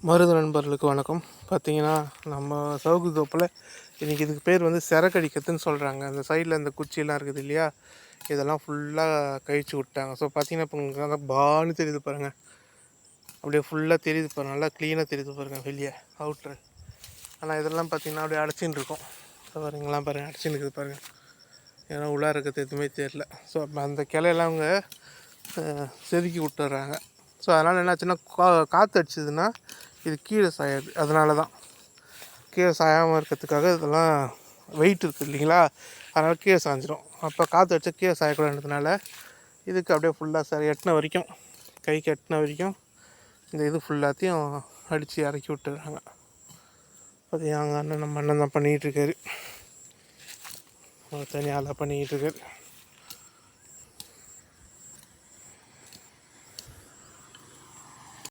மருது நண்பர்களுக்கு வணக்கம். பார்த்தீங்கன்னா, நம்ம சவுக்கு தோப்பில் இன்றைக்கி இதுக்கு பேர் வந்து சிறகடிக்கிறதுன்னு சொல்கிறாங்க. அந்த சைடில் இந்த குச்சியெல்லாம் இருக்குது இல்லையா, இதெல்லாம் ஃபுல்லாக கழிச்சு விட்டாங்க. ஸோ பார்த்தீங்கன்னா, இப்போ உங்களுக்கு நல்லா பான்னு தெரியுது பாருங்கள், அப்படியே ஃபுல்லாக தெரியுது பாருங்கள், நல்லா க்ளீனாக தெரியுது பாருங்கள் வெளியே அவுட்ரு. ஆனால் இதெல்லாம் பார்த்திங்கன்னா அப்படியே அடைச்சின்னு இருக்கும். ஸோ பாருங்களாம் பாருங்கள், அடைச்சின்னு இருக்குது பாருங்கள், ஏன்னா உள்ளார இருக்கிறது எதுவுமே தெரில. ஸோ அந்த கிளையெல்லாம் அவங்க செதுக்கி விட்டுறாங்க. ஸோ அதனால் என்னாச்சுன்னா காற்று அடிச்சதுன்னா இது கீழே சாயாது. அதனால தான் கீழே சாயாமல் இருக்கிறதுக்காக இதெல்லாம் வெயிட் இருக்குது இல்லைங்களா, அதனால் கீழே சாஞ்சிடும். அப்போ காற்று அடித்தா கீழே சாயக்கூடாதுன்றதுனால இதுக்கு அப்படியே ஃபுல்லாக சரி எட்டின வரைக்கும், கைக்கு எட்டின வரைக்கும் இந்த இது ஃபுல்லாத்தையும் அடித்து இறக்கி விட்டுறாங்க. அது எங்கள் அண்ணன் நம்ம அண்ணன் தான் பண்ணிகிட்ருக்காரு, தனியால் பண்ணிக்கிட்டு இருக்காரு.